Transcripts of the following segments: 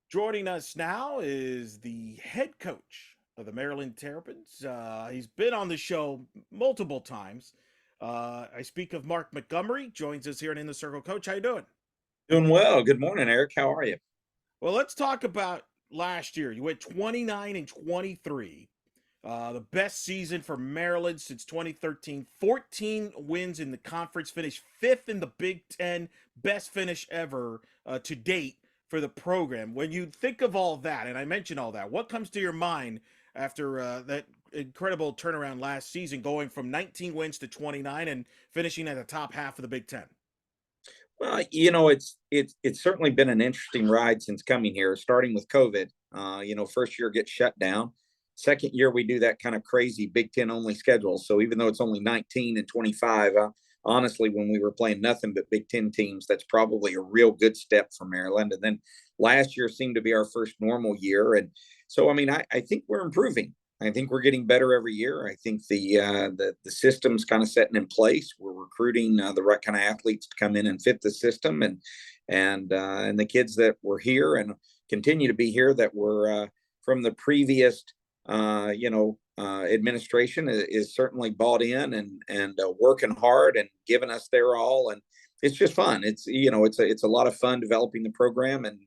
Joining us now is the head coach of the Maryland Terrapins. He's been on the show multiple times. I speak of Mark Montgomery, joins us here in the Circle. Coach, how you doing? Doing well. Good morning, Eric. How are you? Well, let's talk about last year. You went 29 and 23. The best season for Maryland since 2013. 14 wins in the conference, finished fifth in the Big Ten. Best finish ever to date for the program. When you think of all that, and I mentioned all that, what comes to your mind after that incredible turnaround last season, going from 19 wins to 29 and finishing at the top half of the Big Ten? Well, it's certainly been an interesting ride since coming here, starting with COVID. First year gets shut down. Second year we do that kind of crazy Big Ten only schedule. So even though it's only 19 and 25, honestly, when we were playing nothing but Big Ten teams, that's probably a real good step for Maryland. And then last year seemed to be our first normal year, and so I think we're improving. I think we're getting better every year. I think the system's kind of setting in place. We're recruiting the right kind of athletes to come in and fit the system, and the kids that were here and continue to be here that were from the previous administration is certainly bought in and working hard and giving us their all. And it's just fun. It's a lot of fun developing the program, and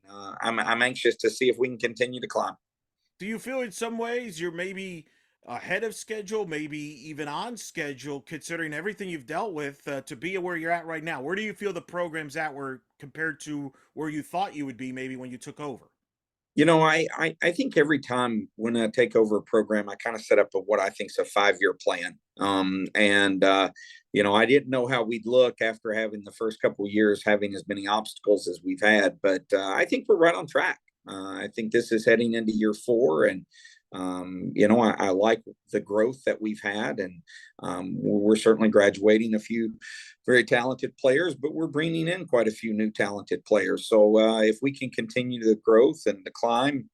I'm anxious to see if we can continue to climb. Do you feel in some ways you're maybe ahead of schedule, maybe even on schedule, considering everything you've dealt with to be where you're at right now? Where do you feel the program's at where compared to where you thought you would be maybe when you took over? I think every time when I take over a program, I kind of set up what I think is a 5-year plan. I didn't know how we'd look after having the first couple of years having as many obstacles as we've had, but I think we're right on track. I think this is heading into year 4, and I like the growth that we've had, and we're certainly graduating a few very talented players, but we're bringing in quite a few new talented players. So if we can continue the growth and the climb,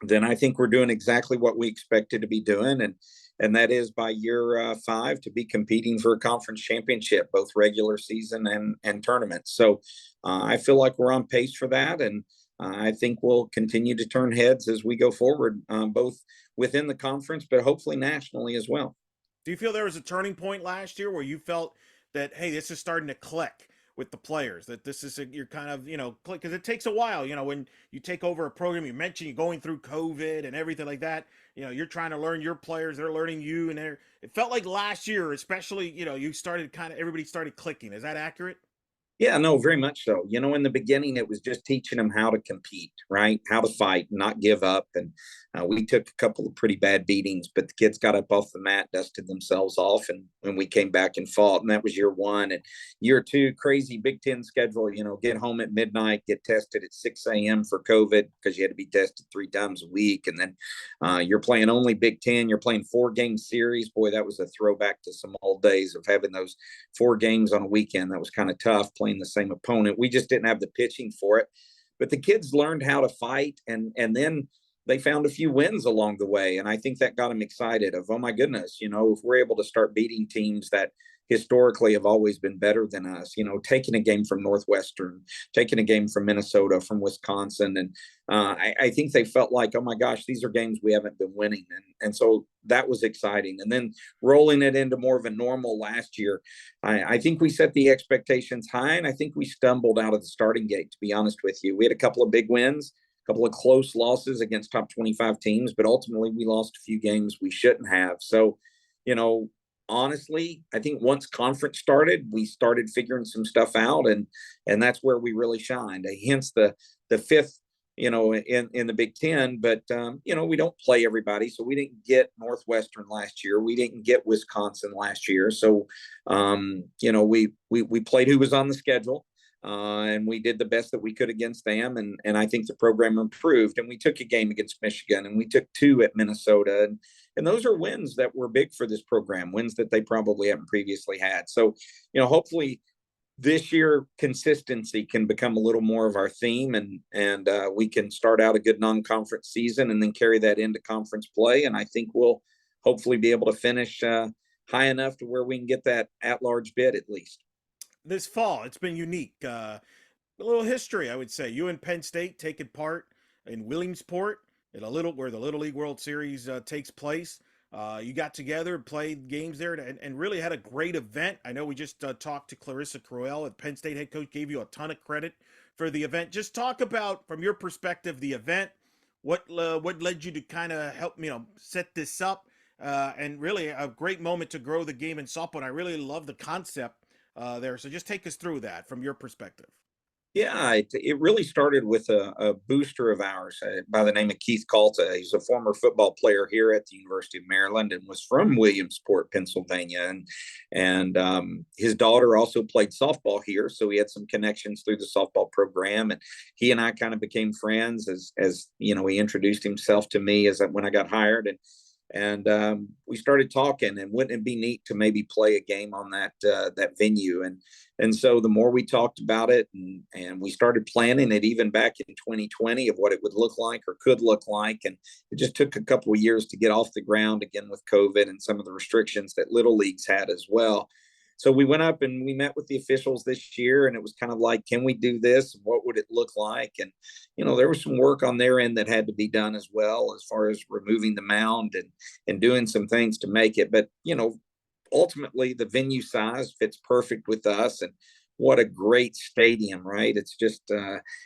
then I think we're doing exactly what we expected to be doing, and that is by year 5 to be competing for a conference championship, both regular season and tournaments. So I feel like we're on pace for that, and I think we'll continue to turn heads as we go forward, both within the conference, but hopefully nationally as well. Do you feel there was a turning point last year where you felt that, hey, this is starting to click with the players, that this is you're kind of, click, because it takes a while, when you take over a program, you mentioned you're going through COVID and everything like that, you're trying to learn your players, they're learning you, and it felt like last year, especially, you started kind of, everybody started clicking. Is that accurate? Yeah, no, very much so. In the beginning, it was just teaching them how to compete, right? How to fight, not give up. And we took a couple of pretty bad beatings, but the kids got up off the mat, dusted themselves off, and when we came back and fought, and that was year 1. And year 2, crazy Big Ten schedule. Get home at midnight, get tested at 6 a.m. for COVID because you had to be tested 3 times a week, and then you're playing only Big Ten. You're playing 4-game series. Boy, that was a throwback to some old days of having those 4 games on a weekend. That was kind of tough playing the same opponent. We just didn't have the pitching for it. But the kids learned how to fight, and then they found a few wins along the way. And I think that got them excited of, oh my goodness, if we're able to start beating teams that historically have always been better than us, taking a game from Northwestern, taking a game from Minnesota, from Wisconsin. And I think they felt like, oh my gosh, these are games we haven't been winning. And so that was exciting. And then rolling it into more of a normal last year, I think we set the expectations high, and I think we stumbled out of the starting gate, to be honest with you. We had a couple of big wins, a couple of close losses against top 25 teams, but ultimately we lost a few games we shouldn't have. So, honestly, I think once conference started, we started figuring some stuff out, and that's where we really shined. Hence the fifth, in the Big Ten. But we don't play everybody, so we didn't get Northwestern last year. We didn't get Wisconsin last year. So we played who was on the schedule. And we did the best that we could against them, and I think the program improved. And we took a game against Michigan, and we took 2 at Minnesota, and those are wins that were big for this program, wins that they probably haven't previously had. So, hopefully this year consistency can become a little more of our theme, and we can start out a good non-conference season and then carry that into conference play. And I think we'll hopefully be able to finish high enough to where we can get that at-large bid at least. This fall, it's been unique. A little history, I would say. You and Penn State taking part in Williamsport, at a little where the Little League World Series takes place. You got together, played games there, and really had a great event. I know we just talked to Clarissa Cruel, the Penn State head coach, gave you a ton of credit for the event. Just talk about, from your perspective, the event. What led you to kind of help set this up, and really a great moment to grow the game in softball. And I really love the concept there. So just take us through that from your perspective. Yeah, it really started with a booster of ours by the name of Keith Calta. He's a former football player here at the University of Maryland and was from Williamsport, Pennsylvania, and his daughter also played softball here, so he had some connections through the softball program. And he and I kind of became friends as you know, he introduced himself to me as when I got hired, and we started talking, and wouldn't it be neat to maybe play a game on that venue? And so the more we talked about it, and we started planning it even back in 2020 of what it would look like or could look like, and it just took a couple of years to get off the ground again with COVID and some of the restrictions that little leagues had as well. So we went up and we met with the officials this year, and it was kind of like, can we do this? What would it look like? And there was some work on their end that had to be done as well, as far as removing the mound and doing some things to make it. But ultimately the venue size fits perfect with us, and what a great stadium, right? It's just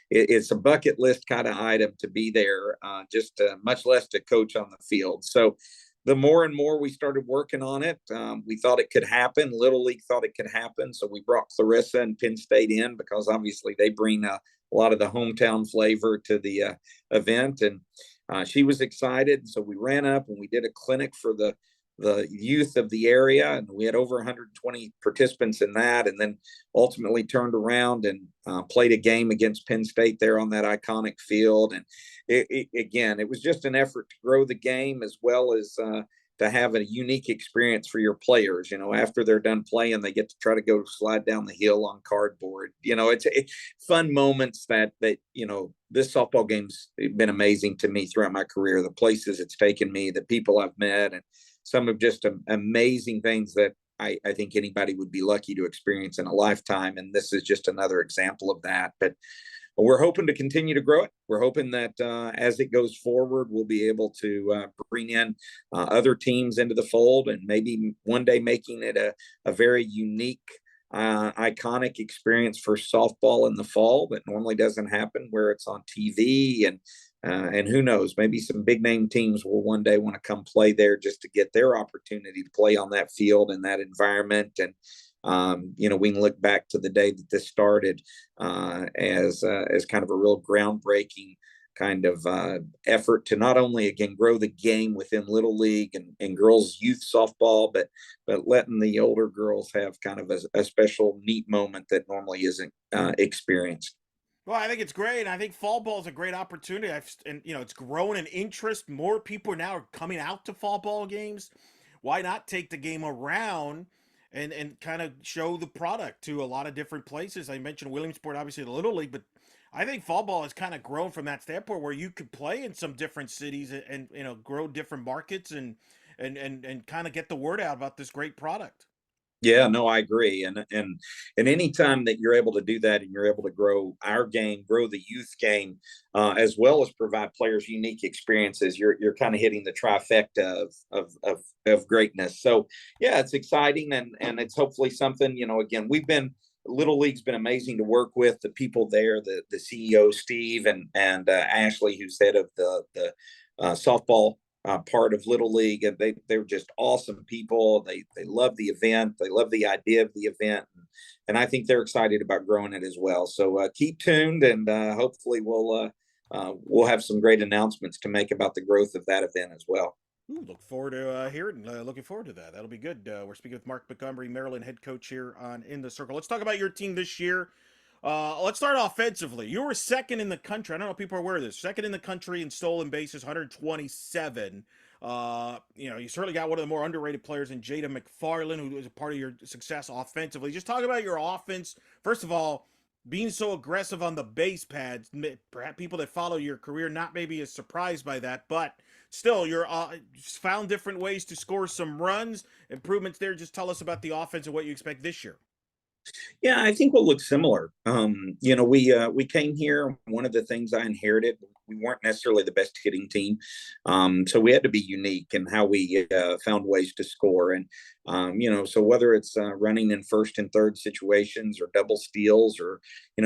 it's a bucket list kind of item to be there, just much less to coach on the field. So the more and more we started working on it, we thought it could happen. Little League thought it could happen, so we brought Clarissa and Penn State in because obviously they bring a lot of the hometown flavor to the event, and she was excited. So we ran up and we did a clinic for the youth of the area, and we had over 120 participants in that, and then ultimately turned around and played a game against Penn State there on that iconic field. And again, it was just an effort to grow the game, as well as to have a unique experience for your players. After they're done playing, they get to try to go slide down the hill on cardboard. It's fun moments that this softball game's been amazing to me throughout my career. The places it's taken me, the people I've met, and some of just amazing things that I think anybody would be lucky to experience in a lifetime. And this is just another example of that. But we're hoping to continue to grow it. We're hoping that as it goes forward, we'll be able to bring in other teams into the fold, and maybe one day making it a very unique, iconic experience for softball in the fall that normally doesn't happen, where it's on TV. And who knows, maybe some big name teams will one day want to come play there just to get their opportunity to play on that field in that environment. And we can look back to the day that this started as kind of a real groundbreaking kind of effort to not only again grow the game within Little League and girls youth softball, but letting the older girls have kind of a special neat moment that normally isn't experienced. Well, I think it's great. I think fall ball is a great opportunity. It's grown in interest. More people now are coming out to fall ball games. Why not take the game around and kind of show the product to a lot of different places? I mentioned Williamsport, obviously the Little League, but I think fall ball has kind of grown from that standpoint, where you could play in some different cities and grow different markets and kind of get the word out about this great product. Yeah, no, I agree. And anytime that you're able to do that, and you're able to grow our game, grow the youth game, as well as provide players unique experiences, you're kind of hitting the trifecta of greatness. So yeah, it's exciting, and it's hopefully something, again, Little League's been amazing to work with. The people there, the CEO Steve and Ashley, who's head of the softball part of Little League, and they were just awesome people. They love the event. They love the idea of the event, and I think they're excited about growing it as well. So keep tuned, and hopefully we'll have some great announcements to make about the growth of that event as well. Ooh, look forward to looking forward to that. That'll be good. We're speaking with Mark Montgomery, Maryland head coach here on In the Circle. Let's talk about your team this year. Let's start offensively. You were second in the country. I don't know if people are aware of this. Second in the country in stolen bases, 127. You certainly got one of the more underrated players in Jada McFarland, who was a part of your success offensively. Just talk about your offense. First of all, being so aggressive on the base pads. Perhaps people that follow your career not maybe as surprised by that, but still, you're found different ways to score some runs, improvements there. Just tell us about the offense and what you expect this year. Yeah, I think we'll look similar. We came here. One of the things I inherited We weren't necessarily the best hitting team. So we had to be unique in how we found ways to score. And, so whether it's running in first and third situations or double steals or,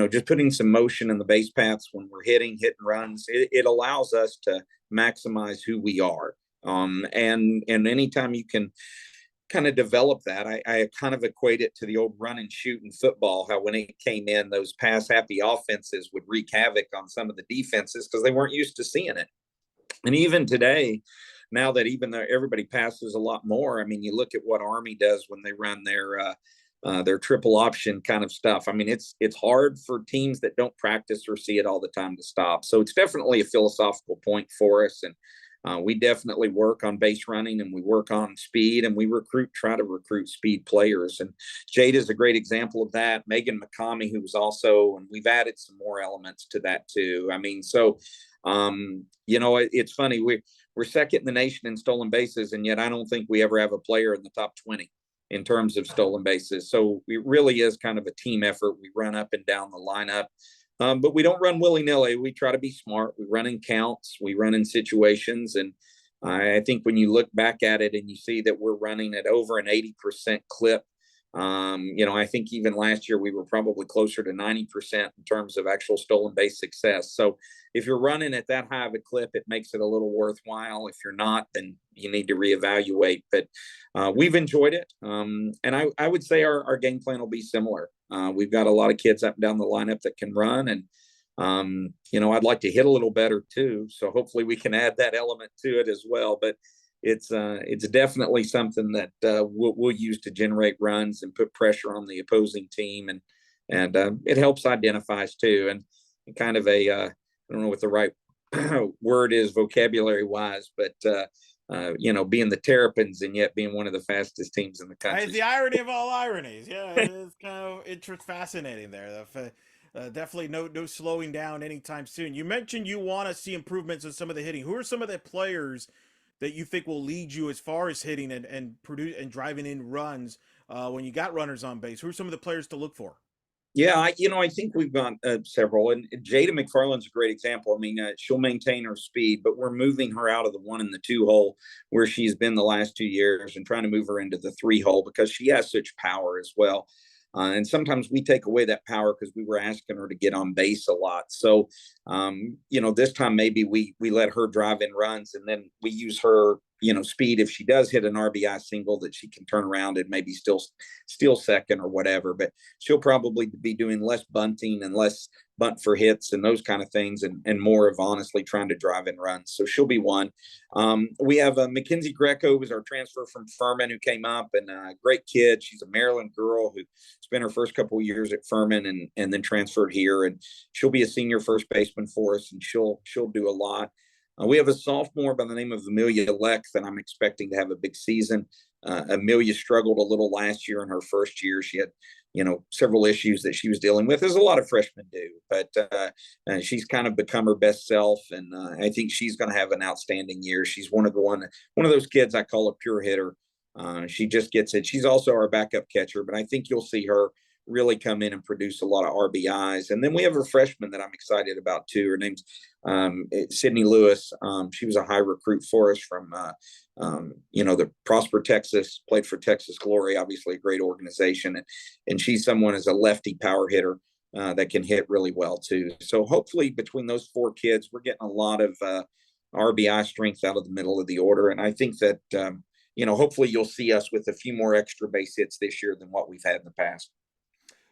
just putting some motion in the base paths when we're hitting runs, it allows us to maximize who we are. And anytime you can kind of develop that, I kind of equate it to the old run and shoot in football, how when it came in, those pass happy offenses would wreak havoc on some of the defenses because they weren't used to seeing it. And even today, now that even though everybody passes a lot more, I mean, you look at what Army does when they run their triple option kind of stuff. I mean, it's hard for teams that don't practice or see it all the time to stop. So it's definitely a philosophical point for us. And we definitely work on base running and we work on speed and we try to recruit speed players. And Jade is a great example of that. Megan McCamey, who was also, and we've added some more elements to that too. I mean, so, it's funny. We're second in the nation in stolen bases, and yet I don't think we ever have a player in the top 20 in terms of stolen bases. So it really is kind of a team effort. We run up and down the lineup. But we don't run willy-nilly. We try to be smart. We run in counts. We run in situations. And I think when you look back at it and you see that we're running at over an 80% clip, I think even last year we were probably closer to 90% in terms of actual stolen base success. So if you're running at that high of a clip, it makes it a little worthwhile. If you're not, then you need to reevaluate. But we've enjoyed it. And I would say our game plan will be similar. We've got a lot of kids up and down the lineup that can run. And, I'd like to hit a little better too. So hopefully we can add that element to it as well. But it's definitely something that we'll use to generate runs and put pressure on the opposing team. And it helps identify us too. And kind of I don't know what the right word is vocabulary wise, but being the Terrapins and yet being one of the fastest teams in the country. It's the irony of all ironies. Yeah, it's kind of fascinating there. Definitely no slowing down anytime soon. You mentioned you want to see improvements in some of the hitting. Who are some of the players that you think will lead you as far as hitting and produce and driving in runs when you got runners on base? Who are some of the players to look for? Yeah, I think we've got several, and Jada McFarland's a great example. I mean, she'll maintain her speed, but we're moving her out of the 1 and the 2 hole where she's been the last 2 years and trying to move her into the 3 hole because she has such power as well. And sometimes we take away that power because we were asking her to get on base a lot. So, this time maybe we let her drive in runs and then we use her, speed. If she does hit an RBI single that she can turn around and maybe still steal second or whatever, but she'll probably be doing less bunting and less bunt for hits and those kind of things and more of honestly trying to drive in runs. So she'll be one. We have Mackenzie Greco, who's our transfer from Furman, who came up and a great kid. She's a Maryland girl who spent her first couple of years at Furman and then transferred here. And she'll be a senior first baseman for us and she'll do a lot. We have a sophomore by the name of Amelia Leck that I'm expecting to have a big season. Amelia struggled a little last year in her first year. She had, several issues that she was dealing with, as a lot of freshmen do. But she's kind of become her best self, and I think she's going to have an outstanding year. She's one of those kids I call a pure hitter. She just gets it. She's also our backup catcher, but I think you'll see her really come in and produce a lot of RBIs. And then we have a freshman that I'm excited about too. Her name's Sydney Lewis. She was a high recruit for us from, the Prosper, Texas, played for Texas Glory, obviously a great organization. And she's someone as a lefty power hitter that can hit really well too. So hopefully between those 4 kids, we're getting a lot of RBI strength out of the middle of the order. And I think that, hopefully you'll see us with a few more extra base hits this year than what we've had in the past.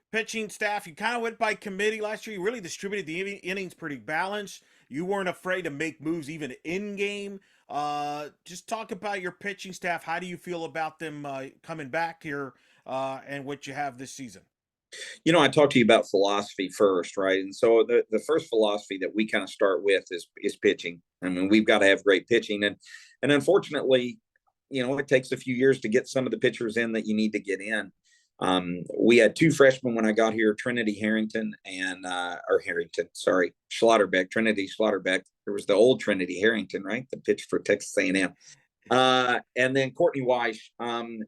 Pitching staff, you kind of went by committee last year. You really distributed the innings pretty balanced. You weren't afraid to make moves even in game. Just talk about your pitching staff. How do you feel about them coming back here and what you have this season? I talked to you about philosophy first, right? And so the first philosophy that we kind of start with is pitching. I mean, we've got to have great pitching. And unfortunately, it takes a few years to get some of the pitchers in that you need to get in. We had 2 freshmen when I got here, Trinity Schlotterbeck, Trinity Schlotterbeck. There was the old Trinity Harrington, right? The pitch for Texas A&M. And then Courtney Weiss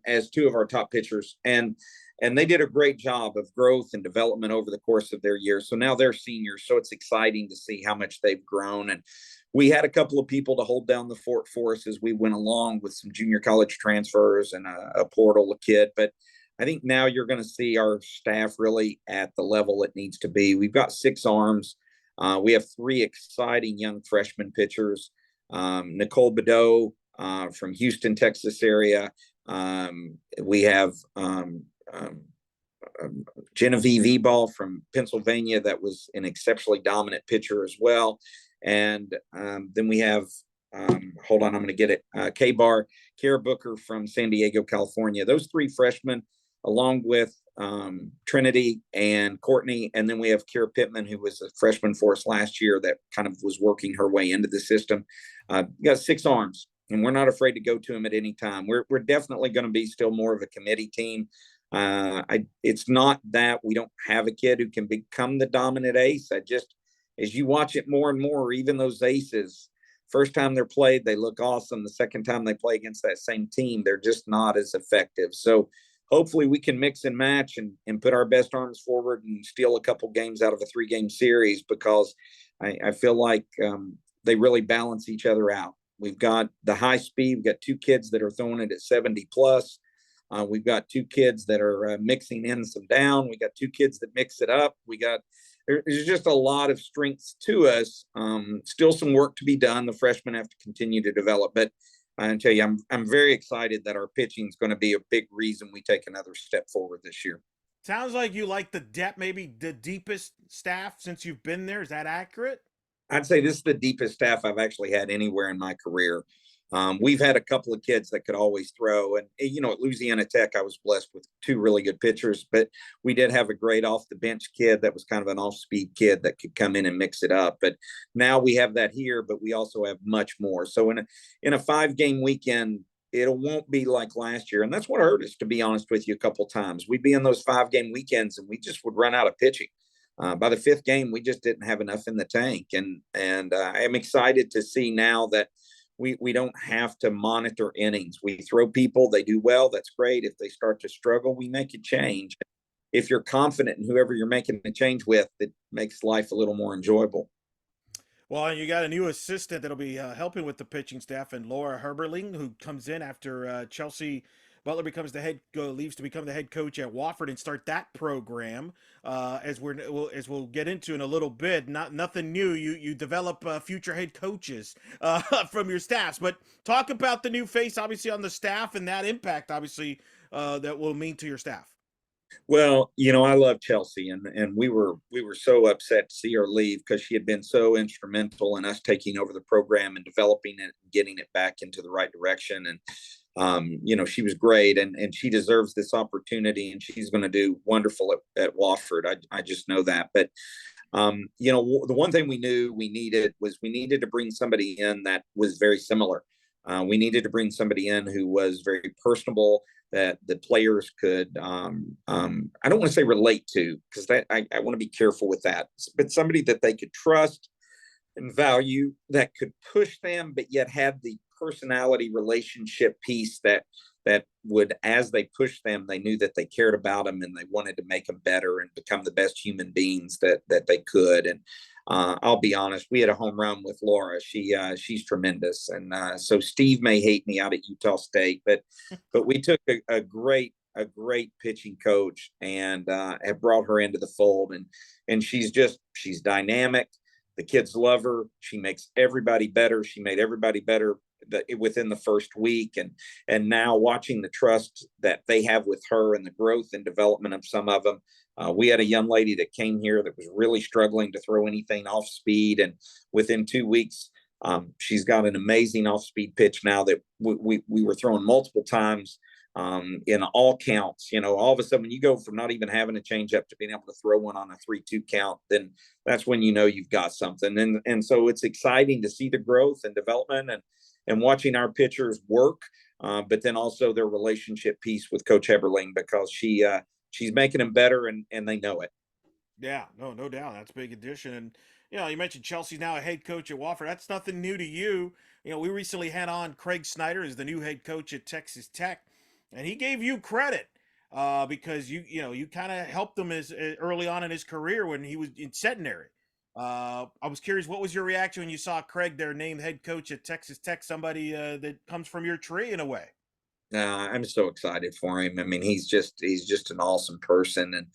as two of our top pitchers. And they did a great job of growth and development over the course of their years. So now they're seniors. So it's exciting to see how much they've grown. And we had a couple of people to hold down the fort for us as we went along with some junior college transfers and a portal, a kid. But I think now you're going to see our staff really at the level it needs to be. We've got 6 arms. We have 3 exciting young freshman pitchers. Nicole Bedeau from Houston, Texas area. We have Genevieve Ebal from Pennsylvania that was an exceptionally dominant pitcher as well. And then we have, hold on, I'm going to get it, K-Bar, Kara Booker from San Diego, California. Those 3 freshmen, along with Trinity and Courtney. And then we have Kara Pittman, who was a freshman for us last year that kind of was working her way into the system. Got 6 arms. And we're not afraid to go to them at any time. We're definitely going to be still more of a committee team. It's not that we don't have a kid who can become the dominant ace. As you watch it more and more, even those aces, first time they're played, they look awesome. The second time they play against that same team, they're just not as effective. So hopefully we can mix and match and put our best arms forward and steal a couple games out of a 3-game series, because I feel like they really balance each other out. We've got the high speed. We've got 2 kids that are throwing it at 70 plus. We've got 2 kids that are mixing in some down. We got 2 kids that mix it up. There's just a lot of strengths to us. Still some work to be done. The freshmen have to continue to develop, but I tell you, I'm very excited that our pitching is going to be a big reason we take another step forward this year. Sounds like you like the depth, maybe the deepest staff since you've been there. Is that accurate? I'd say this is the deepest staff I've actually had anywhere in my career. We've had a couple of kids that could always throw. And, at Louisiana Tech, I was blessed with 2 really good pitchers, but we did have a great off the bench kid that was kind of an off speed kid that could come in and mix it up. But now we have that here, but we also have much more. So in a 5-game weekend, it won't be like last year. And that's what hurt us, to be honest with you, a couple of times. We'd be in those 5-game weekends and we just would run out of pitching. By the 5th game, we just didn't have enough in the tank. And I'm excited to see now that we don't have to monitor innings. We throw people, they do well, that's great. If they start to struggle, we make a change. If you're confident in whoever you're making a change with, it makes life a little more enjoyable. Well, you got a new assistant that'll be helping with the pitching staff, and Laura Herberling, who comes in after Chelsea Butler leaves to become the head coach at Wofford and start that program. As we'll get into in a little bit. Nothing new. You develop future head coaches from your staffs, but talk about the new face, obviously on the staff, and that impact, obviously, that will mean to your staff. Well, I love Chelsea, and we were so upset to see her leave because she had been so instrumental in us taking over the program and developing it and getting it back into the right direction. And she was great, and she deserves this opportunity, and she's going to do wonderful at Wofford. I just know that. But the one thing we knew we needed to bring somebody in that was very similar. We needed to bring somebody in who was very personable, that the players could, I don't want to say relate to, because that I want to be careful with that, but somebody that they could trust and value, that could push them, but yet have the personality relationship piece that would, as they push them, they knew that they cared about them and they wanted to make them better and become the best human beings that they could. And I'll be honest, we had a home run with Laura. She's tremendous. And so Steve may hate me out at Utah State, but we took a great pitching coach and have brought her into the fold. And she's dynamic. The kids love her. She makes everybody better. She made everybody better within the first week. And now watching the trust that they have with her and the growth and development of some of them. We had a young lady that came here that was really struggling to throw anything off speed. And within 2 weeks, she's got an amazing off speed pitch now that we were throwing multiple times in all counts. All of a sudden, when you go from not even having a changeup to being able to throw one on a 3-2 count, then that's when you've got something. And so it's exciting to see the growth and development and watching our pitchers work, but then also their relationship piece with Coach Heberling, because she's making them better and they know it. Yeah, no doubt. That's a big addition. And You mentioned Chelsea's now a head coach at Wofford. That's nothing new to you. We recently had on Craig Snyder as the new head coach at Texas Tech, and he gave you credit because you kind of helped him as early on in his career when he was in centenary. I was curious, what was your reaction when you saw Craig there named head coach at Texas Tech, somebody that comes from your tree in a way? I'm so excited for him. I mean, he's just an awesome person, and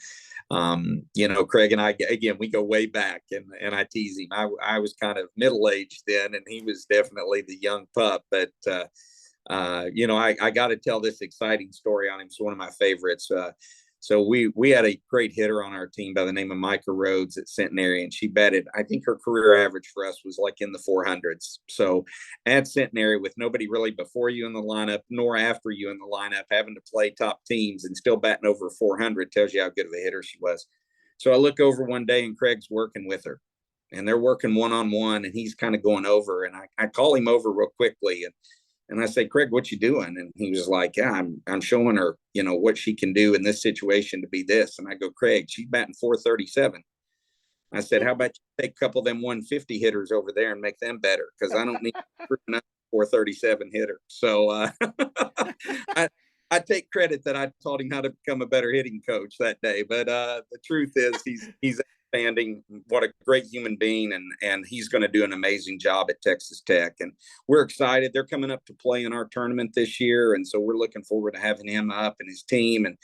Craig and I, again, we go way back, and I tease him. I was kind of middle aged then, and he was definitely the young pup. But I got to tell this exciting story on him. It's one of my favorites. So we had a great hitter on our team by the name of Micah Rhodes at Centenary, and she batted. I think her career average for us was like in the 400s. So at Centenary, with nobody really before you in the lineup nor after you in the lineup, having to play top teams and still batting over 400 tells you how good of a hitter she was. So I look over one day and Craig's working with her, and they're working one on one, and he's kind of going over, and I call him over real quickly, and I said, Craig, what you doing? And he was like, yeah, I'm showing her, what she can do in this situation to be this. And I go, Craig, she's batting 437. I said, how about you take a couple of them 150 hitters over there and make them better? Because I don't need another 437 hitter. So I, I take credit that I taught him how to become a better hitting coach that day. But the truth is he's outstanding. What a great human being, and he's going to do an amazing job at Texas Tech. And we're excited. They're coming up to play in our tournament this year, and so we're looking forward to having him up and his team. And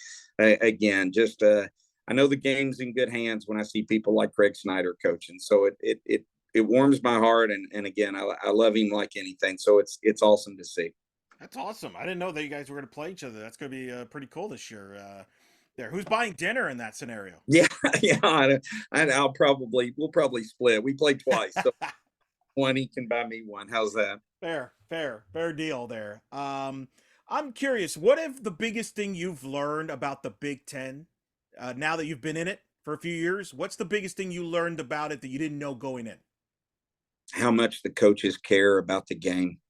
again, just I know the game's in good hands when I see people like Craig Snyder coaching. So it warms my heart, and again, I love him like anything. So it's awesome to see. That's awesome. I didn't know that you guys were going to play each other. That's going to be pretty cool this year. Who's buying dinner in that scenario? Yeah, yeah. We'll probably split. We play twice, so one he can buy me one. How's that? Fair deal there. I'm curious. What if the biggest thing you've learned about the Big Ten now that you've been in it for a few years? What's the biggest thing you learned about it that you didn't know going in? How much the coaches care about the game.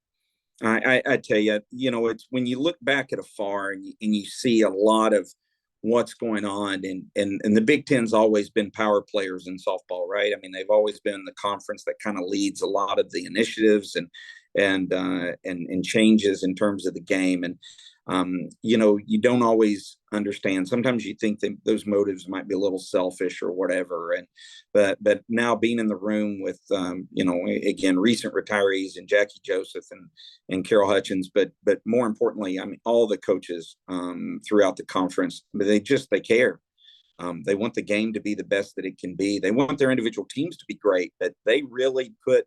I tell you, it's when you look back at afar and you see a lot of what's going on, and the Big Ten's always been power players in softball, right? I mean, they've always been the conference that kind of leads a lot of the initiatives and changes in terms of the game. And you don't always understand. Sometimes you think that those motives might be a little selfish or whatever. But now being in the room with again, recent retirees and Jackie Joseph and Carol Hutchins, but more importantly, I mean, all the coaches throughout the conference, they care. They want the game to be the best that it can be. They want their individual teams to be great, but they really put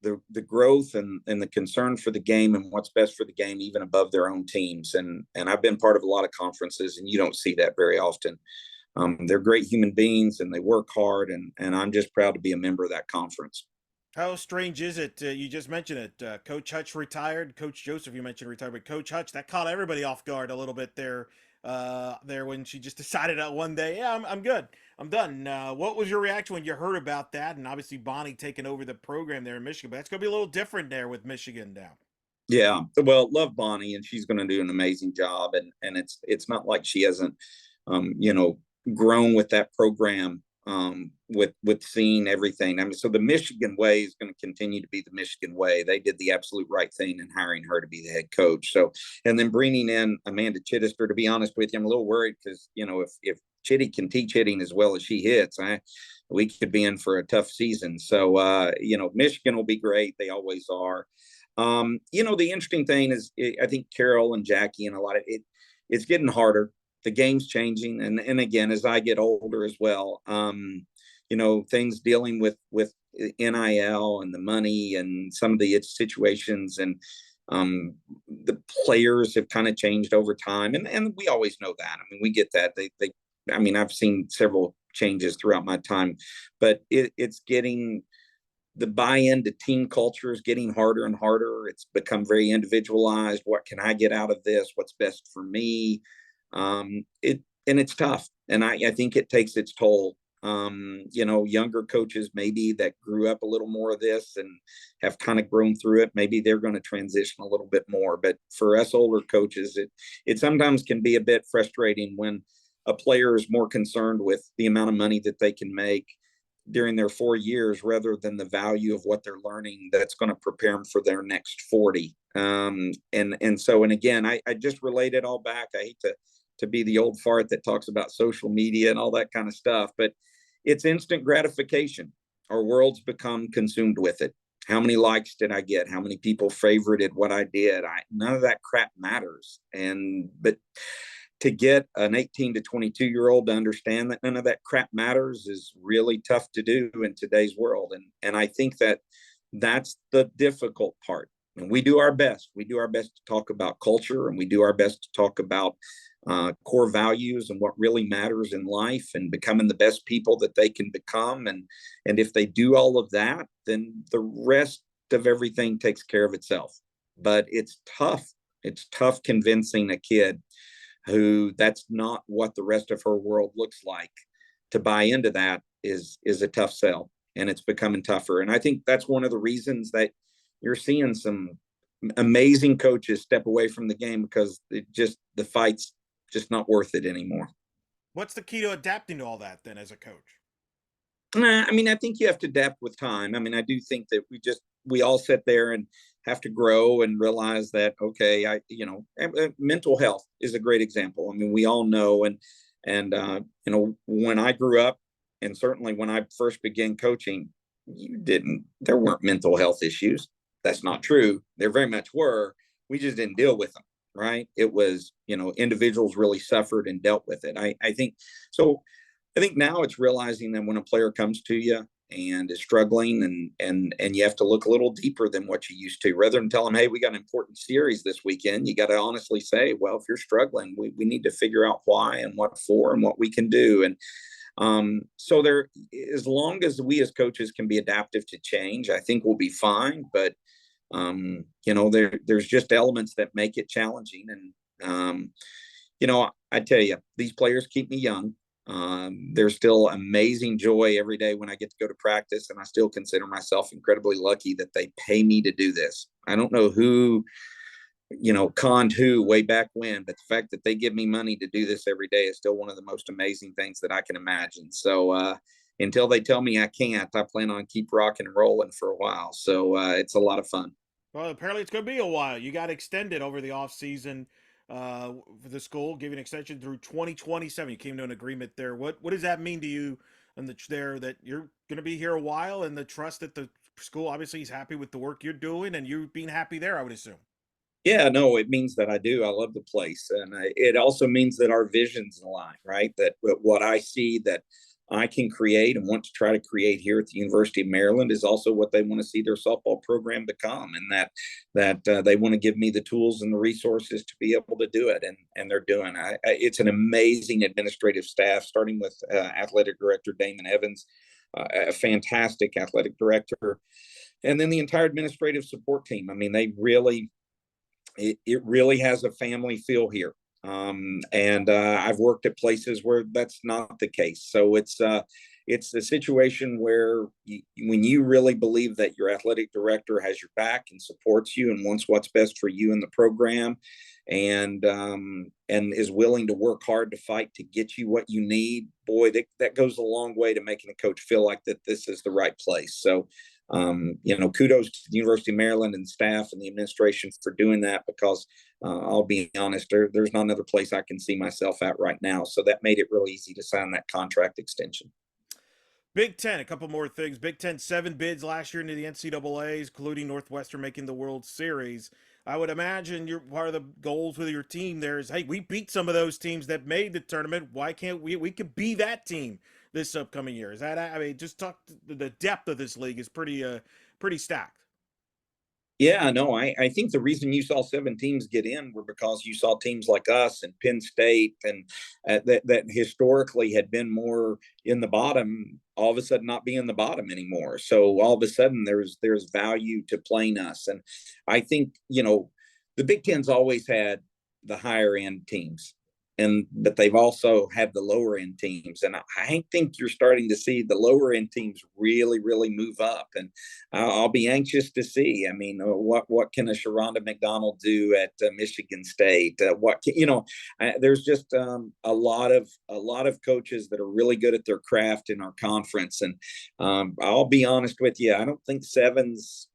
the growth and the concern for the game and what's best for the game even above their own teams. And I've been part of a lot of conferences, and you don't see that very often. They're great human beings, and they work hard, and I'm just proud to be a member of that conference. How strange is it? You just mentioned it. Coach Hutch retired. Coach Joseph, you mentioned retired, but Coach Hutch, that caught everybody off guard a little bit there. There when she just decided out one day, yeah, I'm good, I'm done. What was your reaction when you heard about that? And obviously Bonnie taking over the program there in Michigan, but that's going to be a little different there with Michigan now. Yeah, well, love Bonnie, and she's going to do an amazing job. And it's not like she hasn't, grown with that program, with seeing everything. I mean, so the Michigan way is going to continue to be the Michigan way. They did the absolute right thing in hiring her to be the head coach. So, and then bringing in Amanda Chittister. To be honest with you, I'm a little worried because if Chitty can teach hitting as well as she hits, we could be in for a tough season. So, Michigan will be great. They always are. The interesting thing is, I think Carol and Jackie and a lot of it, it's getting harder. The game's changing, and again, as I get older as well, things dealing with NIL and the money and some of the situations, and the players have kind of changed over time, and we always know that. I mean, we get that. I mean, I've seen several changes throughout my time, but it's getting the buy-in to team culture is getting harder and harder. It's become very individualized. What can I get out of this? What's best for me? It's tough, and I think it takes its toll. Younger coaches maybe that grew up a little more of this and have kind of grown through it. Maybe they're going to transition a little bit more. But for us older coaches, it sometimes can be a bit frustrating when a player is more concerned with the amount of money that they can make during their 4 years rather than the value of what they're learning that's going to prepare them for their next 40. And again, I just relate it all back. I hate to be the old fart that talks about social media and all that kind of stuff, but it's instant gratification. Our world's become consumed with it. How many likes did I get? How many people favorited what I did? None of that crap matters. But to get an 18 to 22-year-old to understand that none of that crap matters is really tough to do in today's world. And I think that's the difficult part. And we do our best. We do our best to talk about culture, and we do our best to talk about core values and what really matters in life and becoming the best people that they can become. And if they do all of that, then the rest of everything takes care of itself. But it's tough. It's tough convincing a kid who that's not what the rest of her world looks like. To buy into that is a tough sell, and it's becoming tougher. And I think that's one of the reasons that you're seeing some amazing coaches step away from the game, because the fight's just not worth it anymore. What's the key to adapting to all that then as a coach? I mean, I think you have to adapt with time. I mean, I do think that we all sit there and have to grow and realize that, okay, mental health is a great example. I mean, we all know, and when I grew up, and certainly when I first began coaching, there weren't mental health issues. That's not true. There very much were. We just didn't deal with them, right? It was, individuals really suffered and dealt with it. I think so. I think now it's realizing that when a player comes to you and is struggling, and you have to look a little deeper than what you used to, rather than tell them, hey, we got an important series this weekend. You got to honestly say, well, if you're struggling, we need to figure out why and what for and what we can do. And so as long as we as coaches can be adaptive to change, I think we'll be fine. But there's just elements that make it challenging. And I tell you, these players keep me young. There's still amazing joy every day when I get to go to practice, and I still consider myself incredibly lucky that they pay me to do this. I don't know who, conned who way back when, but the fact that they give me money to do this every day is still one of the most amazing things that I can imagine. So until they tell me I can't, I plan on keep rocking and rolling for a while. So it's a lot of fun. Well, apparently it's going to be a while. You got extended over the off season for the school, giving an extension through 2027. You came to an agreement there. What does that mean to you and that you're going to be here a while, and the trust that the school obviously is happy with the work you're doing and you being happy there, I would assume. Yeah, no, it means that I do. I love the place. And it also means that our visions align, right? That what I see that I can create and want to try to create here at the University of Maryland is also what they want to see their softball program become. And that they want to give me the tools and the resources to be able to do it. And they're doing it. It's an amazing administrative staff, starting with athletic director Damon Evans, a fantastic athletic director, and then the entire administrative support team. I mean, it really has a family feel here. And I've worked at places where that's not the case. So it's a situation where when you really believe that your athletic director has your back and supports you and wants what's best for you in the program, and is willing to work hard to fight to get you what you need, boy, that goes a long way to making a coach feel like that this is the right place. So kudos to the University of Maryland and staff and the administration for doing that, because I'll be honest, there's not another place I can see myself at right now. So that made it really easy to sign that contract extension. Big Ten, a couple more things. Big Ten, 7 bids last year into the NCAAs, including Northwestern making the World Series. I would imagine part of the goals with your team there is, hey, we beat some of those teams that made the tournament. Why can't we could be that team this upcoming year? Is that, I mean, just talk, the depth of this league is pretty stacked. Yeah, no, I think the reason you saw 7 teams get in were because you saw teams like us and Penn State and that historically had been more in the bottom, all of a sudden not be in the bottom anymore. So all of a sudden there's value to playing us. And I think, the Big Ten's always had the higher end teams. but they've also had the lower end teams, and I think you're starting to see the lower end teams really move up, and I'll be anxious to see. I mean, what can a Sharonda McDonald do at Michigan State? What can, there's just a lot of coaches that are really good at their craft in our conference, and I'll be honest with you, I don't think sevens.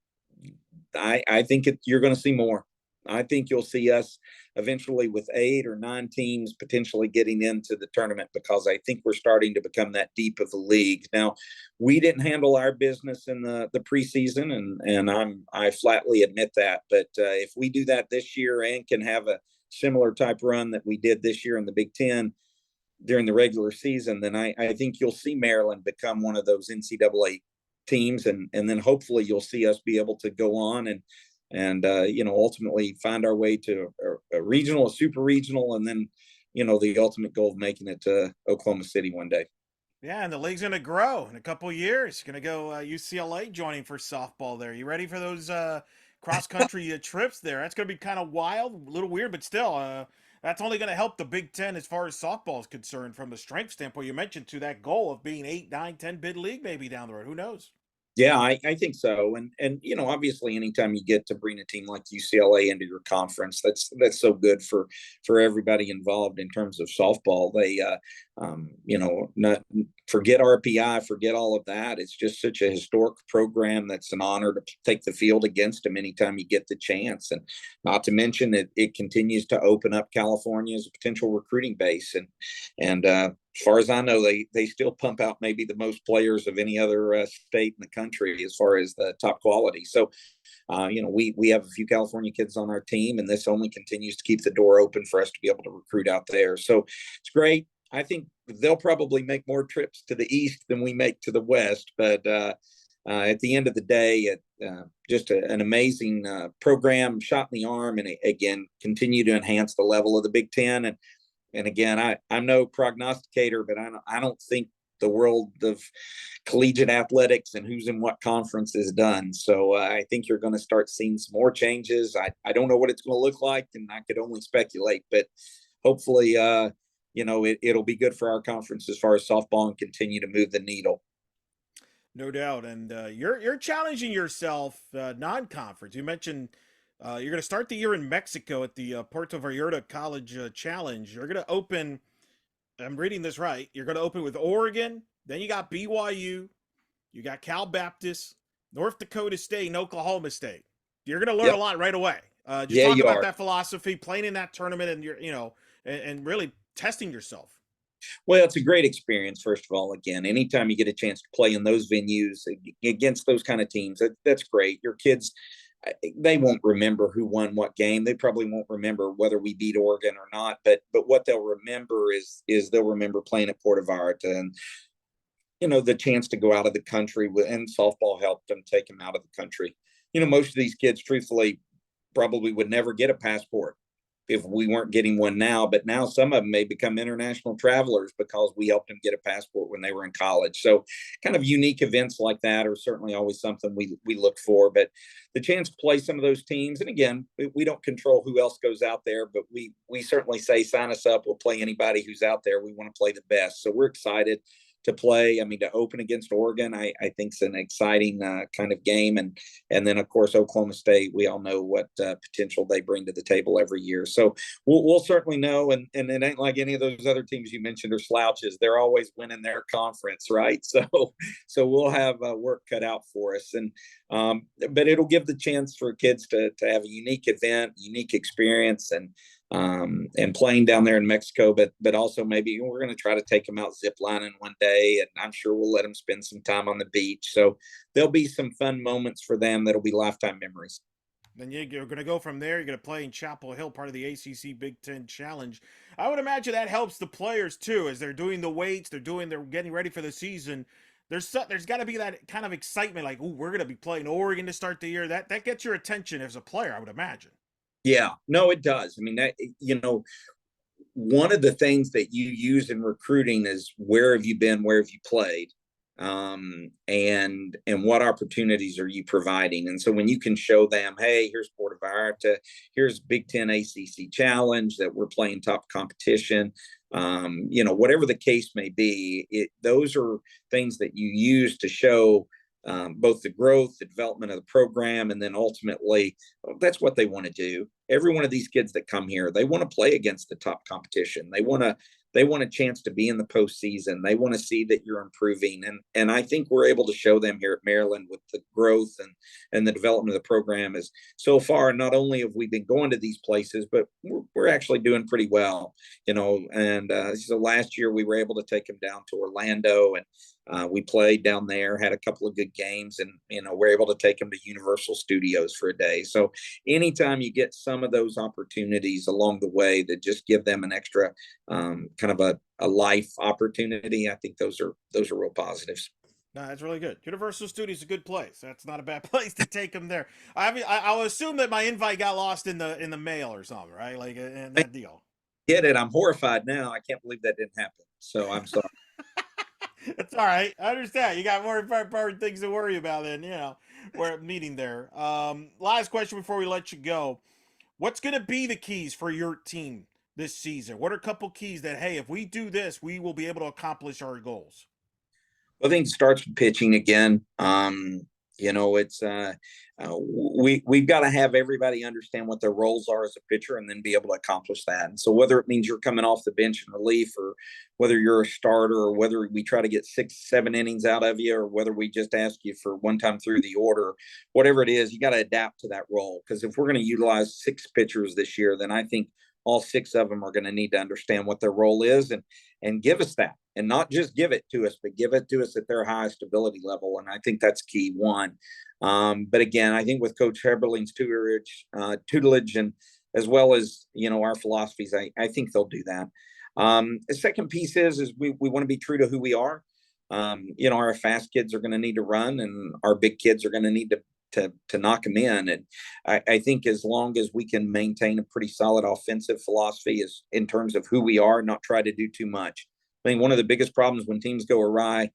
I think you're going to see more. I think you'll see us eventually with 8 or 9 teams potentially getting into the tournament, because I think we're starting to become that deep of a league. Now, we didn't handle our business in the preseason, and I flatly admit that. But if we do that this year and can have a similar type run that we did this year in the Big Ten during the regular season, then I think you'll see Maryland become one of those NCAA teams, and then hopefully you'll see us be able to go on and ultimately find our way to a regional, a super regional, and then the ultimate goal of making it to Oklahoma City one day. Yeah, and the league's going to grow in a couple of years. Going to go UCLA joining for softball there. You ready for those cross country trips there? That's going to be kind of wild, a little weird, but still, that's only going to help the Big Ten as far as softball is concerned from the strength standpoint. You mentioned to that goal of being 8, 9, 10 bid league maybe down the road. Who knows? Yeah, I think so, and obviously, anytime you get to bring a team like UCLA into your conference, that's so good for everybody involved in terms of softball. They, not forget RPI, forget all of that. It's just such a historic program that's an honor to take the field against them anytime you get the chance, and not to mention it continues to open up California as a potential recruiting base, and as far as I know, they still pump out maybe the most players of any other state in the country as far as the top quality. So, we have a few California kids on our team, and this only continues to keep the door open for us to be able to recruit out there. So it's great. I think they'll probably make more trips to the east than we make to the west, but at the end of the day, just an amazing program, shot in the arm, and again, continue to enhance the level of the Big Ten. And again, I'm no prognosticator, but I don't think the world of collegiate athletics and who's in what conference is done. So I think you're going to start seeing some more changes. I don't know what it's going to look like, and I could only speculate, but hopefully, it'll be good for our conference as far as softball and continue to move the needle. No doubt, and you're challenging yourself non-conference. You mentioned you're going to start the year in Mexico at the Puerto Vallarta College Challenge. You're going to open. I'm reading this right. You're going to open with Oregon. Then you got BYU. You got Cal Baptist, North Dakota State, and Oklahoma State. You're going to learn a lot right away. Just talk about that philosophy, playing in that tournament, and and really testing yourself. Well, it's a great experience, first of all. Again, anytime you get a chance to play in those venues against those kind of teams, that's great. Your kids, they won't remember who won what game. They probably won't remember whether we beat Oregon or not. But what they'll remember is they'll remember playing at Puerto Vallarta, and the chance to go out of the country, and softball helped them take them out of the country. Most of these kids, truthfully, probably would never get a passport if we weren't getting one now, but now some of them may become international travelers because we helped them get a passport when they were in college. So kind of unique events like that are certainly always something we look for, but the chance to play some of those teams. And again, we don't control who else goes out there, but we certainly say, sign us up. We'll play anybody who's out there. We want to play the best. So we're excited to play. I mean, to open against Oregon, I think it's an exciting kind of game. And then, of course, Oklahoma State, we all know what potential they bring to the table every year. So we'll certainly know. And it ain't like any of those other teams you mentioned are slouches. They're always winning their conference, right? So we'll have work cut out for us. And but it'll give the chance for kids to have a unique event, unique experience, and playing down there in Mexico, but also maybe we're going to try to take them out ziplining one day, and I'm sure we'll let them spend some time on the beach. So there'll be some fun moments for them that'll be lifetime memories. Then you're going to go from there. You're going to play in Chapel Hill, part of the ACC Big Ten Challenge. I would imagine that helps the players too, as they're doing the weights, they're getting ready for the season. There's got to be that kind of excitement, like, ooh, we're going to be playing Oregon to start the year. That gets your attention as a player, I would imagine. Yeah, no, it does. I mean, that, one of the things that you use in recruiting is where have you been, where have you played? and what opportunities are you providing? And so when you can show them, hey, here's Puerto Vallarta, here's Big Ten ACC Challenge, that we're playing top competition, whatever the case may be, those are things that you use to show both the growth, the development of the program, and then ultimately, that's what they want to do. Every one of these kids that come here, they want to play against the top competition. They want a chance to be in the postseason. They want to see that you're improving, and I think we're able to show them here at Maryland with the growth and the development of the program. Is so far, not only have we been going to these places, but we're actually doing pretty well, And so last year we were able to take them down to Orlando, and we played down there, had a couple of good games, and we're able to take them to Universal Studios for a day. So anytime you get some of those opportunities along the way that just give them an extra kind of a life opportunity, I think those are real positives. No, that's really good. Universal Studios is a good place. That's not a bad place to take them there. I mean, I'll assume that my invite got lost in the mail or something, right? Like in that deal. Get it? I'm horrified now. I can't believe that didn't happen. So I'm sorry. It's all right. I understand. You got more important things to worry about than we're meeting there. Last question before we let you go. What's going to be the keys for your team this season? What are a couple keys that, hey, if we do this, we will be able to accomplish our goals? I think it starts with pitching again. It's we've got to have everybody understand what their roles are as a pitcher, and then be able to accomplish that. And so whether it means you're coming off the bench in relief, or whether you're a starter, or whether we try to get 6-7 innings out of you, or whether we just ask you for one time through the order, whatever it is, you got to adapt to that role. Because if we're going to utilize 6 pitchers this year, then I think all 6 of them are going to need to understand what their role is, and give us that, and not just give it to us, but give it to us at their highest ability level. And I think that's key one. But again, I think with Coach Heberling's tutelage, and as well as our philosophies, I think they'll do that. The second piece is we want to be true to who we are. Our fast kids are going to need to run, and our big kids are going to need to knock them in. And I think as long as we can maintain a pretty solid offensive philosophy is in terms of who we are, not try to do too much. I think one of the biggest problems when teams go awry,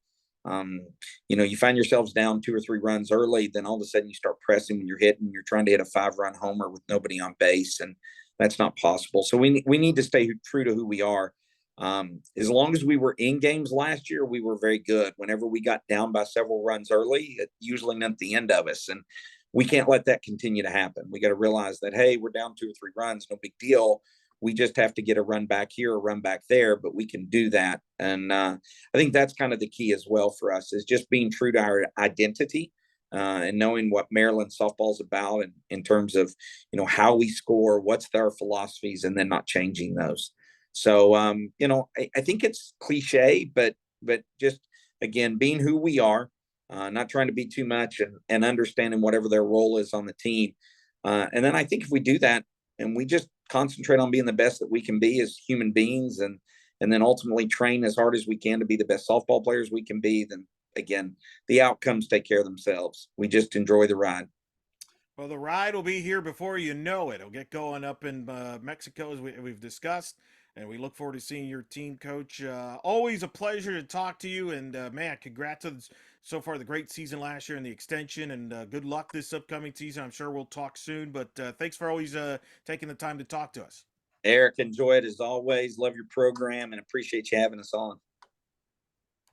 you find yourselves down 2 or 3 runs early, then all of a sudden you start pressing when you're hitting, you're trying to hit a 5-run homer with nobody on base, and that's not possible. So we need to stay true to who we are. As long as we were in games last year, we were very good. Whenever we got down by several runs early, it usually meant the end of us. And we can't let that continue to happen. We got to realize that, hey, we're down 2 or 3 runs, no big deal. We just have to get a run back here, a run back there, but we can do that. And I think that's kind of the key as well for us, is just being true to our identity, and knowing what Maryland softball is about in terms of, how we score, what's their philosophies, and then not changing those. So, I think it's cliche, but just, again, being who we are, not trying to be too much, and understanding whatever their role is on the team. And then I think if we do that, and we just concentrate on being the best that we can be as human beings, and then ultimately train as hard as we can to be the best softball players we can be, then again, the outcomes take care of themselves. We just enjoy the ride. Well, the ride will be here before you know it. It'll get going up in Mexico, as we've discussed, and we look forward to seeing your team, Coach. Always a pleasure to talk to you, and man, congrats on so far the great season last year and the extension, and good luck this upcoming season. I'm sure we'll talk soon, but thanks for always taking the time to talk to us. Eric, enjoy it as always. Love your program and appreciate you having us on.